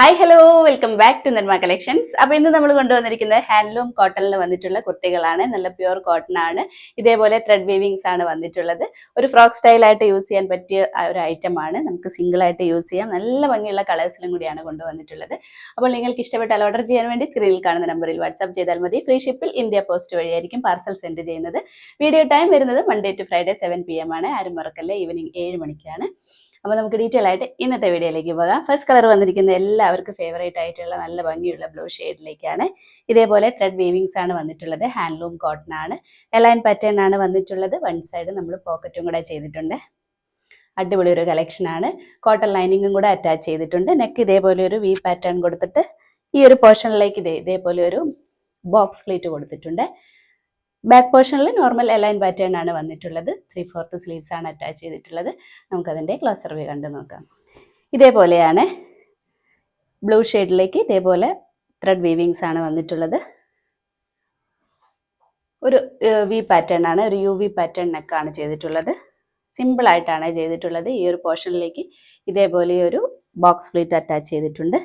Hi hello welcome back to Nirma collections. അപ്പോൾ ഇന്ന് നമ്മൾ കൊണ്ടുവന്നിരിക്കുന്നത് ഹാൻഡ്ലൂം കോട്ടണിൽ വന്നിട്ടുള്ള കുർത്തികളാണ്. നല്ല പ്യുവർ കോട്ടൺ ആണ്. ഇതേപോലെ ത്രെഡ് വീവിങ്സ് ആണ് വന്നിട്ടുള്ളത്. ഒരു ഫ്രോക്ക് സ്റ്റൈലായിട്ട് യൂസ് ചെയ്യാൻ പറ്റിയ ഒരു ഐറ്റം ആണ്. നമുക്ക് സിംഗിൾ ആയിട്ട് യൂസ് ചെയ്യാം. നല്ല ഭംഗിയുള്ള കളേഴ്സിലും കൂടിയാണ് കൊണ്ടുവന്നിട്ടുള്ളത്. അപ്പോൾ നിങ്ങൾക്ക് ഇഷ്ടപ്പെട്ടാൽ ഓർഡർ ചെയ്യാൻ വേണ്ടി സ്ക്രീനിൽ കാണുന്ന നമ്പറിൽ വാട്സ്ആപ്പ് ചെയ്താൽ മതി. ഫ്രീ ഷിപ്പിൽ ഇന്ത്യ പോസ്റ്റ് വഴിയായിരിക്കും പാർസൽ സെൻഡ് ചെയ്യുന്നത്. വീഡിയോ ടൈം വരുന്നത് മൺഡേ ടു ഫ്രൈഡേ 7 PM ആണ്. ആരും മറക്കല്ലേ, ഈവനിങ് 7 മണിക്കാണ്. അപ്പോൾ നമുക്ക് ഡീറ്റെയിൽ ആയിട്ട് ഇന്നത്തെ വീഡിയോയിലേക്ക് പോകാം. ഫസ്റ്റ് കളർ വന്നിരിക്കുന്നത് എല്ലാവർക്കും ഫേവറേറ്റ് ആയിട്ടുള്ള നല്ല ഭംഗിയുള്ള ബ്ലൂ ഷെയ്ഡിലേക്കാണ്. ഇതേപോലെ ത്രെഡ് വീവിങ്സ് ആണ് വന്നിട്ടുള്ളത്. ഹാൻഡ്ലൂം കോട്ടൺ ആണ്. എലൈൻ പാറ്റേൺ ആണ് വന്നിട്ടുള്ളത്. വൺ സൈഡ് നമ്മൾ പോക്കറ്റും കൂടെ ചെയ്തിട്ടുണ്ട്. അടിപൊളി ഒരു കളക്ഷൻ ആണ്. കോട്ടൺ ലൈനിങ്ങും കൂടെ അറ്റാച്ച് ചെയ്തിട്ടുണ്ട്. നെക്ക് ഇതേപോലെ ഒരു വി പാറ്റേൺ കൊടുത്തിട്ട് ഈ ഒരു പോർഷനിലേക്ക് ഇതേപോലെ ഒരു ബോക്സ് പ്ലീറ്റ് കൊടുത്തിട്ടുണ്ട്. ബാക്ക് പോർഷനിൽ നോർമൽ എലൈൻ പാറ്റേൺ ആണ് വന്നിട്ടുള്ളത്. 3/4 സ്ലീവ്സ് ആണ് അറ്റാച്ച് ചെയ്തിട്ടുള്ളത്. നമുക്കതിൻ്റെ ക്ലോസർ വ്യൂ കണ്ടു നോക്കാം. ഇതേപോലെയാണ് ബ്ലൂ ഷെയ്ഡിലേക്ക് ഇതേപോലെ ത്രെഡ് വീവിങ്സ് ആണ് വന്നിട്ടുള്ളത്. ഒരു വി പാറ്റേൺ ആണ്, ഒരു യു വി പാറ്റേൺ നെക്കാണ് ചെയ്തിട്ടുള്ളത്. സിമ്പിൾ ആയിട്ടാണ് ചെയ്തിട്ടുള്ളത്. ഈ ഒരു പോർഷനിലേക്ക് ഇതേപോലെ ഒരു ബോക്സ് പ്ലീറ്റ് അറ്റാച്ച് ചെയ്തിട്ടുണ്ട്.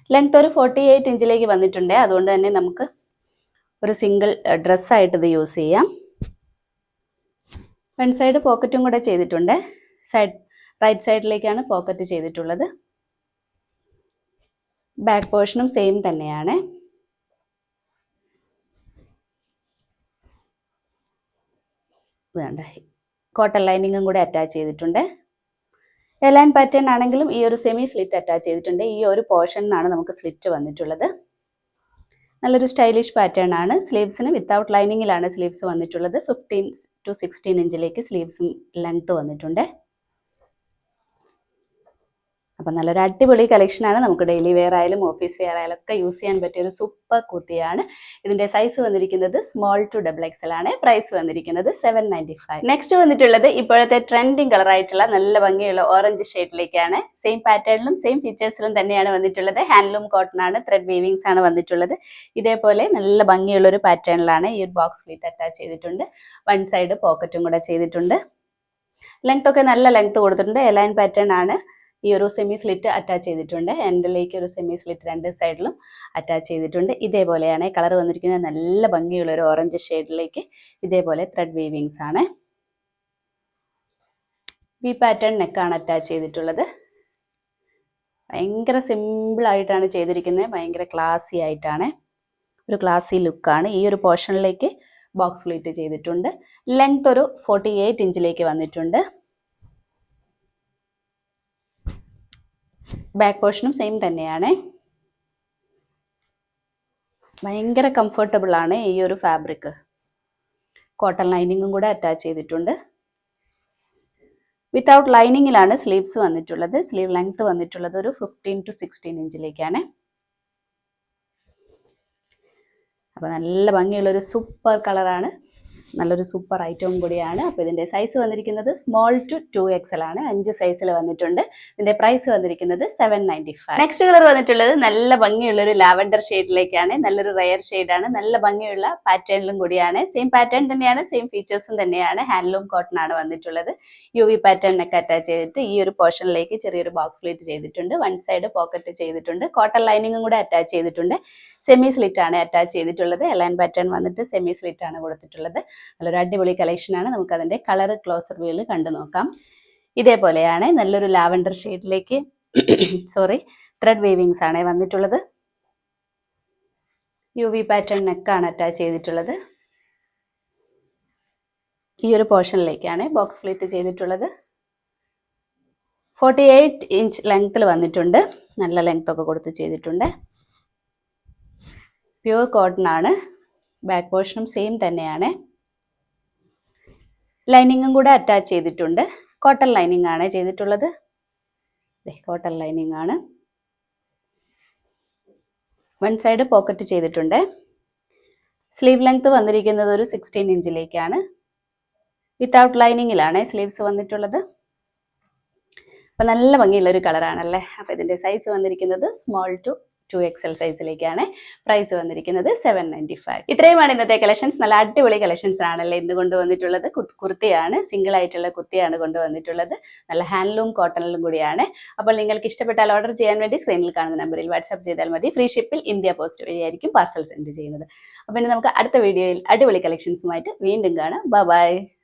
ലെങ്ത് ഒരു 48 ഇഞ്ചിലേക്ക് വന്നിട്ടുണ്ട്. അതുകൊണ്ട് തന്നെ നമുക്ക് ഒരു സിംഗിൾ ഡ്രസ്സായിട്ട് ഇത് യൂസ് ചെയ്യാം. വൺ സൈഡ് പോക്കറ്റും കൂടെ ചെയ്തിട്ടുണ്ട്. റൈറ്റ് സൈഡിലേക്കാണ് പോക്കറ്റ് ചെയ്തിട്ടുള്ളത്. ബാക്ക് പോർഷനും സെയിം തന്നെയാണ്. ഇതുണ്ട്, കോട്ടൺ ലൈനിങ്ങും കൂടെ അറ്റാച്ച് ചെയ്തിട്ടുണ്ട്. എലൈൻ പാറ്റേൺ ആണെങ്കിലും ഈ ഒരു സെമി സ്ലിറ്റ് അറ്റാച്ച് ചെയ്തിട്ടുണ്ട്. ഈ ഒരു പോർഷനിലാണ് നമുക്ക് സ്ലിറ്റ് വന്നിട്ടുള്ളത്. നല്ലൊരു സ്റ്റൈലിഷ് പാറ്റേൺ ആണ്. സ്ലീവ്സിന് വിത്തൗട്ട് ലൈനിങ്ങിലാണ് സ്ലീവ്സ് വന്നിട്ടുള്ളത്. 15 to 16 ഇഞ്ചിലേക്ക് സ്ലീവ്സും ലെങ്ത് വന്നിട്ടുണ്ട്. അപ്പം നല്ലൊരു അടിപൊളി കളക്ഷനാണ്. നമുക്ക് ഡെയിലി വെയർ ആയാലും ഓഫീസ് വെയർ ആയാലും ഒക്കെ യൂസ് ചെയ്യാൻ പറ്റിയ ഒരു സൂപ്പർ കുർത്തിയാണ്. ഇതിന്റെ സൈസ് വന്നിരിക്കുന്നത് സ്മോൾ ടു XXL ആണ്. പ്രൈസ് വന്നിരിക്കുന്നത് 795. നെക്സ്റ്റ് വന്നിട്ടുള്ളത് ഇപ്പോഴത്തെ ട്രെൻഡിങ് കളർ ആയിട്ടുള്ള നല്ല ഭംഗിയുള്ള ഓറഞ്ച് ഷെയ്ഡിലേക്കാണ്. സെയിം പാറ്റേണിലും സെയിം ഫീച്ചേഴ്സിലും തന്നെയാണ് വന്നിട്ടുള്ളത്. ഹാൻഡ്ലൂം കോട്ടൺ ആണ്. ത്രെഡ് വീവിങ്സ് ആണ് വന്നിട്ടുള്ളത്. ഇതേപോലെ നല്ല ഭംഗിയുള്ള ഒരു പാറ്റേണിലാണ് ഈ ഒരു ബോക്സ് പ്ലീറ്റ് അറ്റാച്ച് ചെയ്തിട്ടുണ്ട്. വൺ സൈഡ് പോക്കറ്റും കൂടെ ചെയ്തിട്ടുണ്ട്. ലെങ്ത് ഒക്കെ നല്ല ലെങ്ത് കൊടുത്തിട്ടുണ്ട്. എലൈൻ പാറ്റേൺ ആണ്. ഈ ഒരു സെമി സ്ലിറ്റ് അറ്റാച്ച് ചെയ്തിട്ടുണ്ട്. എൻഡിലേക്ക് ഒരു സെമി സ്ലിറ്റ് രണ്ട് സൈഡിലും അറ്റാച്ച് ചെയ്തിട്ടുണ്ട്. ഇതേപോലെയാണ് കളർ വന്നിരിക്കുന്നത്. നല്ല ഭംഗിയുള്ള ഒരു ഓറഞ്ച് ഷെയ്ഡിലേക്ക് ഇതേപോലെ ത്രെഡ് വീവിങ്സ് ആണ്. വി പാറ്റേൺ നെക്കാണ് അറ്റാച്ച് ചെയ്തിട്ടുള്ളത്. ഭയങ്കര സിമ്പിൾ ആയിട്ടാണ് ചെയ്തിരിക്കുന്നത്. ഭയങ്കര ക്ലാസി ആയിട്ടാണ്, ഒരു ക്ലാസി ലുക്കാണ്. ഈ ഒരു പോർഷനിലേക്ക് ബോക്സ് പ്ലീറ്റ് ചെയ്തിട്ടുണ്ട്. ലെങ്ത് ഒരു 48 ഇഞ്ചിലേക്ക് വന്നിട്ടുണ്ട്. ബാക്ക് പോർഷനും സെയിം തന്നെയാണ്. ഭയങ്കര കംഫർട്ടബിൾ ആണ് ഈ ഒരു ഫാബ്രിക്. കോട്ടൺ ലൈനിങ്ങും കൂടെ അറ്റാച്ച് ചെയ്തിട്ടുണ്ട്. വിത്തൗട്ട് ലൈനിങ്ങിലാണ് സ്ലീവ്സ് വന്നിട്ടുള്ളത്. സ്ലീവ് ലെങ്ത് വന്നിട്ടുള്ളത് ഒരു 15 to 16 ഇഞ്ചിലേക്കാണ്. അപ്പോൾ നല്ല ഭംഗിയുള്ളൊരു സൂപ്പർ കളറാണ്. നല്ലൊരു സൂപ്പർ ഐറ്റവും കൂടിയാണ്. അപ്പോൾ ഇതിൻ്റെ സൈസ് വന്നിരിക്കുന്നത് സ്മോൾ ടു 2XL ആണ്. 5 സൈസിൽ വന്നിട്ടുണ്ട്. ഇതിൻ്റെ പ്രൈസ് വന്നിരിക്കുന്നത് 795. നെക്സ്റ്റ് കളർ വന്നിട്ടുള്ളത് നല്ല ഭംഗിയുള്ളൊരു ലാവൻഡർ ഷെയ്ഡിലേക്കാണ്. നല്ലൊരു റയർ ഷെയ്ഡാണ്. നല്ല ഭംഗിയുള്ള പാറ്റേണിലും കൂടിയാണ്. സെയിം പാറ്റേൺ തന്നെയാണ്, സെയിം ഫീച്ചേഴ്സും തന്നെയാണ്. ഹാൻഡ്ലൂം കോട്ടൺ ആണ് വന്നിട്ടുള്ളത്. യു വി പാറ്റേണിനൊക്കെ അറ്റാച്ച് ചെയ്തിട്ട് ഈ ഒരു പോർഷനിലേക്ക് ചെറിയൊരു ബോക്സ് പ്ലീറ്റ് ചെയ്തിട്ടുണ്ട്. വൺ സൈഡ് പോക്കറ്റ് ചെയ്തിട്ടുണ്ട്. കോട്ടൺ ലൈനിങ്ങും കൂടെ അറ്റാച്ച് ചെയ്തിട്ടുണ്ട്. സെമി സ്ലിറ്റ് ആണ് അറ്റാച്ച് ചെയ്തിട്ടുള്ളത്. എലൈൻ പാറ്റേൺ വന്നിട്ട് സെമി സ്ലിറ്റ് ആണ് കൊടുത്തിട്ടുള്ളത്. നല്ലൊരു അടിപൊളി കളക്ഷനാണ്. നമുക്കതിൻ്റെ കളർ ക്ലോസർ വ്യൂവിൽ കണ്ടു നോക്കാം. ഇതേപോലെയാണ് നല്ലൊരു ലാവൻഡർ ഷെയ്ഡിലേക്ക് ത്രെഡ് വീവിങ്സ് ആണ് വന്നിട്ടുള്ളത്. യു വി പാറ്റേൺ നെക്കാണ് അറ്റാച്ച് ചെയ്തിട്ടുള്ളത്. ഈ ഒരു പോർഷനിലേക്കാണ് ബോക്സ് പ്ലീറ്റ് ചെയ്തിട്ടുള്ളത്. 48 ഇഞ്ച് ലെങ്ത്തിൽ വന്നിട്ടുണ്ട്. നല്ല ലെങ്ത് ഒക്കെ കൊടുത്ത് ചെയ്തിട്ടുണ്ട്. പ്യുവർ കോട്ടൺ ആണ്. ബാക്ക് പോർഷനും സെയിം തന്നെയാണ്. ലൈനിങ്ങും കൂടെ അറ്റാച്ച് ചെയ്തിട്ടുണ്ട്. കോട്ടൺ ലൈനിങ് ആണ് ചെയ്തിട്ടുള്ളത്. കോട്ടൺ ലൈനിങ് ആണ്. വൺ സൈഡ് പോക്കറ്റ് ചെയ്തിട്ടുണ്ട്. സ്ലീവ് ലെങ്ത് വന്നിരിക്കുന്നത് ഒരു 16 ഇഞ്ചിലേക്കാണ്. വിത്തൗട്ട് ലൈനിങ്ങിലാണ് സ്ലീവ്സ് വന്നിട്ടുള്ളത്. അപ്പം നല്ല ഭംഗിയുള്ളൊരു കളറാണല്ലേ. അപ്പോൾ ഇതിൻ്റെ സൈസ് വന്നിരിക്കുന്നത് സ്മോൾ ടു 2XL സൈസിലേക്കാണ് പ്രൈസ് വന്നിരിക്കുന്നത് 795. ഇത്രയുമാണ് ഇന്നത്തെ കളക്ഷൻസ്. നല്ല അടിപൊളി കളക്ഷൻസ് ആണല്ലേ ഇന്ന് കൊണ്ടുവന്നിട്ടുള്ളത്. കുർത്തിയാണ്, സിംഗിൾ ആയിട്ടുള്ള കുർത്തിയാണ് കൊണ്ടുവന്നിട്ടുള്ളത്. നല്ല ഹാൻഡ്ലൂം കോട്ടണിലും കൂടിയാണ്. അപ്പോൾ നിങ്ങൾക്ക് ഇഷ്ടപ്പെട്ടാൽ ഓർഡർ ചെയ്യാൻ വേണ്ടി സ്ക്രീനിൽ കാണുന്ന നമ്പറിൽ വാട്സ്ആപ്പ് ചെയ്താൽ മതി. ഫ്രീ ഷിപ്പിൽ ഇന്ത്യ പോസ്റ്റ് വഴിയായിരിക്കും പാർസൽ സെൻഡ് ചെയ്യുന്നത്. അപ്പോൾ ഇനി നമുക്ക് അടുത്ത വീഡിയോയിൽ അടിപൊളി കളക്ഷൻസുമായിട്ട് വീണ്ടും കാണാം. ബൈ.